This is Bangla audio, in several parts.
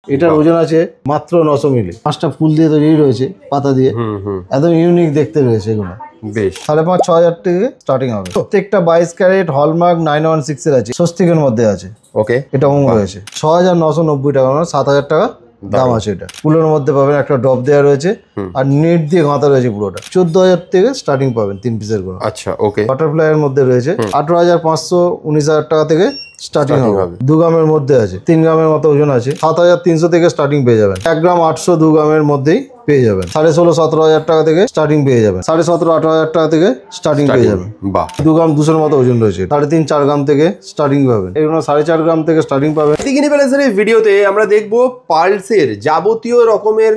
এটার ওজন আছে মাত্র 900 মিলি। 5টা ফুল দিয়ে তৈরি রয়েছে, পাতা দিয়ে, একদম ইউনিক দেখতে রয়েছে এগুলো। বেশ 5,500-6,000 থেকে স্টার্টিং হবে। প্রত্যেকটা 22 ক্যারেট হলমার্ক 916 এর আছে, স্বস্তিকের মধ্যে আছে। ওকে, এটা রয়েছে 6,990 টাকা, মানে 7,000 টাকা দাম আছে। এটা ফুলের মধ্যে পাবেন, একটা ডব দেওয়া রয়েছে আর নেট দিয়ে গাঁথা রয়েছে পুরোটা। 14,000 থেকে স্টার্টিং পাবেন 3 পিসের গুলো। আচ্ছা, ওকে। বাটারফ্লাই এর মধ্যে রয়েছে 18,500, 19,000 টাকা থেকে স্টার্টিং হবে। 2 গ্রামের মধ্যে আছে, 3 গ্রামের মতো ওজন আছে। 7,300 থেকে স্টার্টিং পেয়ে যাবেন। 1 গ্রাম 800, 2 গ্রামের মধ্যেই পেয়ে যাবেন। 16,500-17,000 টাকা থেকে স্টার্টিং পেয়ে যাবেন। 17,500-18,000 টাকা থেকে স্টার্টিং পেয়ে যাবেন। বাহ, 2 গ্রাম 200 মতো ওজন রয়েছে। 3.5-4 গ্রাম থেকে স্টার্টিং পাবেন। এগুলো 4.5 গ্রাম থেকে স্টার্টিং পাবেন। কিনি প্যালেসের এই ভিডিওতে আমরা দেখবো পালসের যাবতীয় রকমের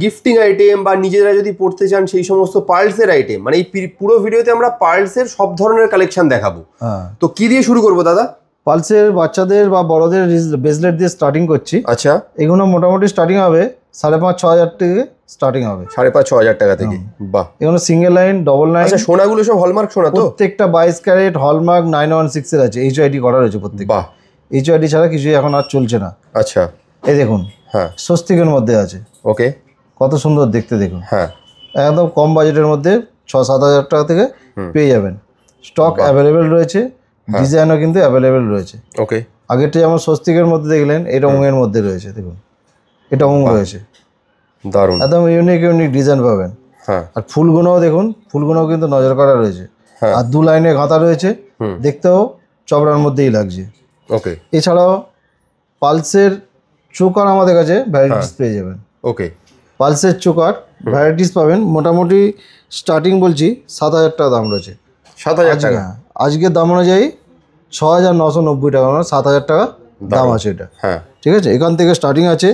গিফটিং আইটেম বা নিজেরা যদি পড়তে চান সেই সমস্ত পালসের আইটেম। মানে এই পুরো ভিডিওতে আমরা পালসের সব ধরনের কালেকশন দেখাবো। তো কি দিয়ে শুরু করবো দাদা? পালসের বাচ্চাদের বা বড়দের ব্রেসলেট দিয়ে স্টার্টিং করছি। আচ্ছা, এগুলো মোটামুটি স্টার্টিং হবে 5,500-6,000 থেকে স্টার্টিং হবে। 5,500-6,000 টাকা থেকে। বাহ, এগুলো সিঙ্গেল লাইন, ডবল লাইন। আচ্ছা, সোনাগুলো সব হলমার্ক সোনা তো? প্রত্যেকটা 22 ক্যারেট হলমার্ক 916 এর আছে, HID করা রয়েছে প্রত্যেক। বাহ, HID ছাড়া কিছুই এখন আর চলছে না। আচ্ছা, এই দেখুন, হ্যাঁ, স্বস্তিকের মধ্যে আছে। ওকে, কত সুন্দর দেখতে দেখুন। হ্যাঁ, একদম কম বাজেটের মধ্যে 6-7,000 টাকা থেকে পেয়ে যাবেন। স্টক অ্যাভেলেবেল রয়েছে, ডিজাইনও কিন্তু অ্যাভেলেবেল রয়েছে। ওকে, আগেরটা যেমন স্বস্তিকের মধ্যে দেখলেন, এটা ওঙের মধ্যে রয়েছে। দেখুন, এটা ওঙ রয়েছে, দারুণ, একদম ইউনিক ইউনিক ডিজাইন পাবেন। হ্যাঁ, আর ফুলগুলোও দেখুন, ফুলগুলোও কিন্তু নজর করা রয়েছে। আর 2 লাইনে গাঁথা রয়েছে, দেখতেও চবড়ার মধ্যেই লাগছে। ওকে, এছাড়াও পালসের চোকার আমাদের কাছে ভ্যারাইটিস পেয়ে যাবেন। ওকে, পালসের চোকার ভ্যারাইটিস পাবেন। মোটামুটি স্টার্টিং বলছি 7,000 টাকা দাম রয়েছে। 7,000 টাকা আজকের দাম অনুযায়ী 6,990 টাকা, মানে 7,000 টাকা দাম আছে এটা। হ্যাঁ, ঠিক আছে, এখান থেকে স্টার্টিং আছে।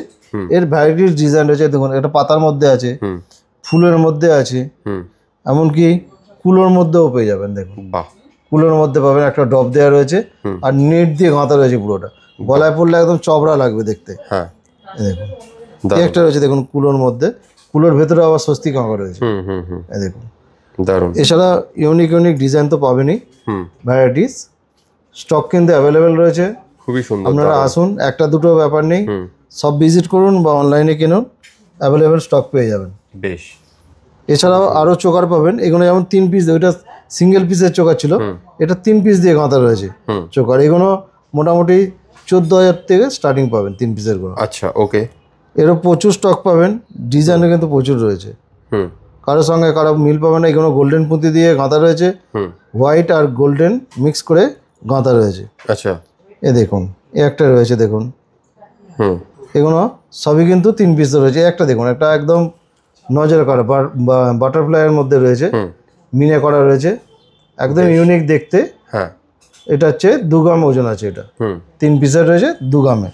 এর ভ্যারাইটিস ডিজাইন রয়েছে। দেখুন, এটা পাতার মধ্যে আছে, ফুলের মধ্যে আছে, এমনকি কুলোর মধ্যেও পেয়ে যাবেন। দেখুন, বাহ, কুলোর মধ্যে পাবেন, একটা ডব দেওয়া রয়েছে আর নেট দিয়ে গাঁথা রয়েছে পুরোটা। গলায় পড়লে একদম চবড়া লাগবে দেখতে। হ্যাঁ, দেখুন, একটা রয়েছে দেখুন কুলোর মধ্যে, কুলোর ভেতরে আবার স্বস্তিক আঁকা রয়েছে। দেখুন, দারুণ। এছাড়া ইউনিক ইউনিক ডিজাইন তো পাবেনই, ভ্যারাইটিস স্টক কিন্তু অ্যাভেলেবেল রয়েছে। খুবই সুন্দর, আপনারা আসুন, একটা দুটো ব্যাপার নেই, সব ভিজিট করুন বা অনলাইনে কিনুন, অ্যাভেলেবেল স্টক পেয়ে যাবেন। বেশ, এছাড়াও আরও চোকার পাবেন। এগুলো যেমন 3 পিস, ওইটা সিঙ্গেল পিসের চোকার ছিল, এটা 3 পিস দিয়ে গাঁথা রয়েছে চোকার। এগুলো মোটামুটি 14,000 থেকে স্টার্টিং পাবেন 3 পিসের গুলো। আচ্ছা, ওকে। এরও প্রচুর স্টক পাবেন, ডিজাইনও কিন্তু প্রচুর রয়েছে। কারোর সঙ্গে কারো মিল পাবেন না। এগুলো গোল্ডেন পুঁতি দিয়ে গাঁথা রয়েছে, হোয়াইট আর গোল্ডেন মিক্স করে গাঁথা রয়েছে। আচ্ছা, এ দেখুন, এ একটা রয়েছে দেখুন। এগুলো সবই কিন্তু 3 পিস রয়েছে। একটা দেখুন, একটা একদম নজর করা বাটারফ্লাইয়ের মধ্যে রয়েছে, মিনে করা রয়েছে, একদম ইউনিক দেখতে। হ্যাঁ, এটা হচ্ছে 2 গ্রাম ওজন আছে। এটা 3 পিসের রয়েছে, 2 গ্রামে।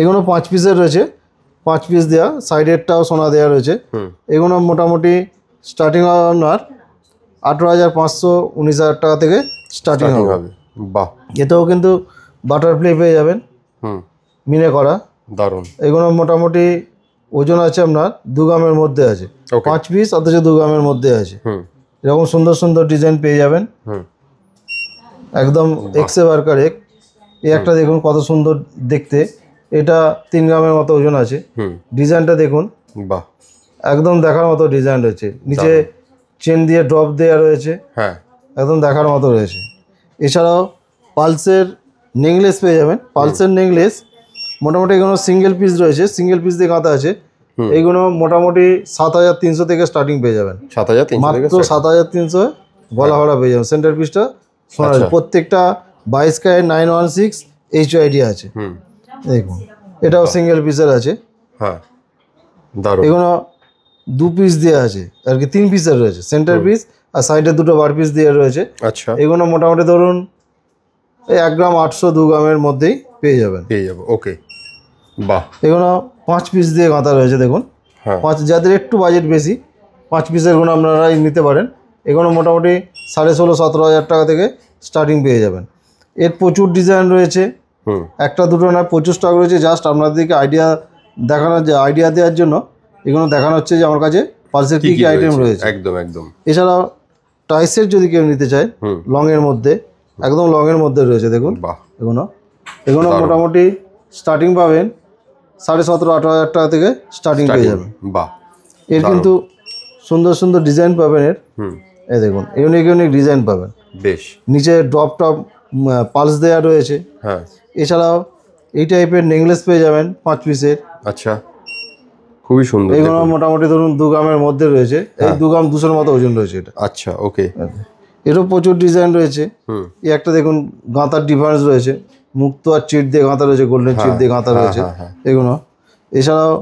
এগুলো 5 পিসের রয়েছে, 5 পিস দেওয়া, সাইডেরটাও সোনা দেওয়া রয়েছে। এগুলো মোটামুটি স্টার্টিং আপনার 18,500, 19,000 টাকা থেকে স্টার্টিং হবে। বাহ, এতেও কিন্তু বাটারফ্লাই পেয়ে যাবেন, মিনে করা, দারুণ। এগুলো মোটামুটি ওজন আছে আপনার 2 গ্রামের মধ্যে আছে। 5 পিস, অথচ 2 গ্রামের মধ্যে আছে। এরকম সুন্দর সুন্দর ডিজাইন পেয়ে যাবেন, একদম এক্সে বার্কার এক। এই একটা দেখুন কত সুন্দর দেখতে, এটা 3 গ্রামের মতো ওজন আছে। ডিজাইনটা দেখুন, বাহ, একদম দেখার মতো ডিজাইন রয়েছে। নিচে চেন দিয়ে ড্রপ দেওয়া রয়েছে, হ্যাঁ, একদম দেখার মতো রয়েছে। এছাড়াও পালসের নেকলেস পেয়ে যাবেন। পালসের নেকলেস মোটামুটি এগুলো সিঙ্গেল পিস রয়েছে, সিঙ্গেল পিস দিয়ে গাঁথা আছে। এইগুলো মোটামুটি 7,300 থেকে স্টার্টিং পেয়ে যাবেন। 7,300, মাত্র 7,300 গলা ভরা পেয়ে যাবেন। সেন্টার পিসটা সোনার, প্রত্যেকটা 22 ক্যারেট 916 HID আছে। দেখুন, এটাও সিঙ্গেল পিসের আছে। হ্যাঁ, দারুণ। এগুলো 2 পিস দিয়ে আছে আর কি, 3 পিসের রয়েছে, সেন্টার পিস আর সাইডে 2টো বার পিস দিয়ে রয়েছে। আচ্ছা, এগুলো মোটামুটি ধরুন এই 1 গ্রাম 800, 2 গ্রামের মধ্যেই পেয়ে যাবেন। ওকে, বাহ। এগুলো 5 পিস দিয়ে গাঁথা রয়েছে। দেখুন, 5, যাদের একটু বাজেট বেশি, 5 পিসের গুলো আপনারা নিতে পারেন। এগুলো মোটামুটি 16,500-17,000 টাকা থেকে স্টার্টিং পেয়ে যাবেন। এর প্রচুর ডিজাইন রয়েছে, একটা দুটো না, প্রচুর স্টক রয়েছে। জাস্ট আপনাদেরকে আইডিয়া দেওয়ার জন্য এগুলো দেখানো হচ্ছে যে আমার কাছে পালসের কী কী আইটেম রয়েছে। একদম একদম। এছাড়াও টাইসের যদি কেউ নিতে চায়, লংয়ের মধ্যে, একদম লংয়ের মধ্যে রয়েছে। দেখুন, বাহ, এগুলো মোটামুটি স্টার্টিং পাবেন 17,500-18,000 টাকা থেকে স্টার্টিং পেয়ে যাবেন। বাহ, এর কিন্তু সুন্দর সুন্দর ডিজাইন পাবেন এর। হুম, এই দেখুন ইউনিক ইউনিক ডিজাইন পাবেন। বেশ, নিচে ড্রপ টপ পালস দেওয়া রয়েছে। হ্যাঁ, এছাড়াও এই টাইপের নেকলেস পেয়ে যাবেন 5 পিসের। আচ্ছা, খুবই সুন্দর। এইগুলো মোটামুটি ধরুন 2 গ্রামের মধ্যে রয়েছে, এই 2 গ্রাম 200-র মতো ওজন রয়েছে এটা। আচ্ছা, ওকে, এরও প্রচুর ডিজাইন রয়েছে। হুম, এই একটা দেখুন গাঁথার ডিফারেন্স রয়েছে, মুক্ত আর চিট দিয়ে গাঁথা রয়েছে, গোল্ডেন চিট দিয়ে গাঁথা রয়েছে এগুলো। এছাড়াও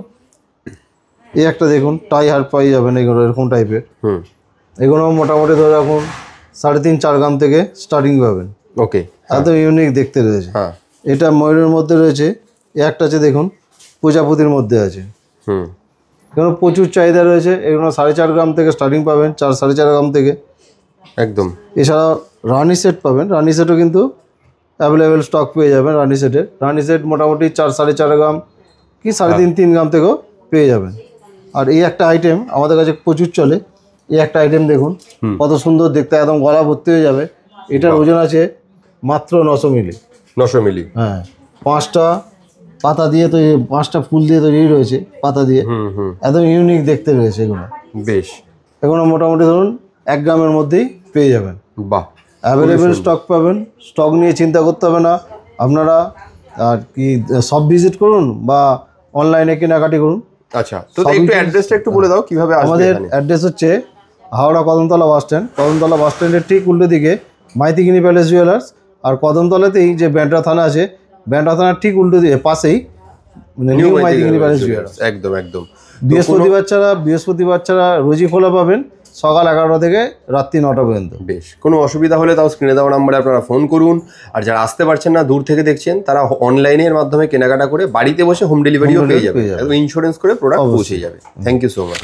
এই একটা দেখুন টাই হার পাই যাবেন এগুলো এরকম টাইপের। হুম, এগুলো মোটামুটি ধরে রাখুন 3.5-4 গ্রাম থেকে স্টার্টিং পাবেন। ওকে, এত ইউনিক দেখতে রয়েছে। হ্যাঁ, এটা ময়ূরের মধ্যে রয়েছে। এই একটা আছে দেখুন প্রজাপতির মধ্যে আছে। হুম, এগুলো প্রচুর চাহিদা রয়েছে। এগুলো 4.5 গ্রাম থেকে স্টার্টিং পাবেন, 4-4.5 গ্রাম থেকে। একদম। এছাড়াও রানি সেট পাবেন, রানি সেটও কিন্তু অ্যাভেলেবেল স্টক পেয়ে যাবেন রানি সেটের। রানি সেট মোটামুটি 4-4.5 গ্রাম কি 3.5-3 গ্রাম থেকেও পেয়ে যাবেন। আর এই একটা আইটেম আমাদের কাছে প্রচুর চলে। এই একটা আইটেম দেখুন কত সুন্দর দেখতে, একদম গলা ভর্তি হয়ে যাবে। এটার ওজন আছে মাত্র 900 মিলি। 900 মিলি, হ্যাঁ, 5টা পাতা দিয়ে তৈরি, 5টা ফুল দিয়ে তৈরি রয়েছে পাতা দিয়ে। হুম, হুম, একদম ইউনিক দেখতে রয়েছে এগুলো। বেশ, এগুলো মোটামুটি ধরুন 1 গ্রামের মধ্যেই পেয়ে যাবেন। বাহ, অ্যাভেলেবেল স্টক পাবেন, স্টক নিয়ে চিন্তা করতে হবে না আপনারা। আর কি সব ভিজিট করুন বা অনলাইনে কেনাকাটি করুন। আচ্ছা, তো একটু অ্যাড্রেসটা একটু বলে দাও কিভাবে আসবে। আমাদের অ্যাড্রেস হচ্ছে হাওড়া কদমতলা বাস স্ট্যান্ড। কদমতলা বাস স্ট্যান্ডের ঠিক উল্টো দিকে মাইতিগিনি প্যালেস জুয়েলার্স। আর কদমতলাতেই যে ব্যান্ডরা থানা আছে, ব্যান্ডরা থানার ঠিক উল্টো দিকে পাশেই নিউ মাইতিগিনি প্যালেস জুয়েলার্স। একদম একদম। বৃহস্পতিবার ছাড়া রোজই খোলা পাবেন, সকাল 11টা থেকে রাত্রি 9টা পর্যন্ত। বেশ, কোনো অসুবিধা হলে তাও স্ক্রিনে দেওয়া নাম্বারে আপনারা ফোন করুন। আর যারা আসতে পারছেন না, দূর থেকে দেখছেন, তারা অনলাইনের মাধ্যমে কেনাকাটা করে বাড়িতে বসে হোম ডেলিভারিও পেয়ে যাবে, একদম ইন্স্যুরেন্স করে প্রোডাক্ট পৌঁছে যাবে। Thank you so much.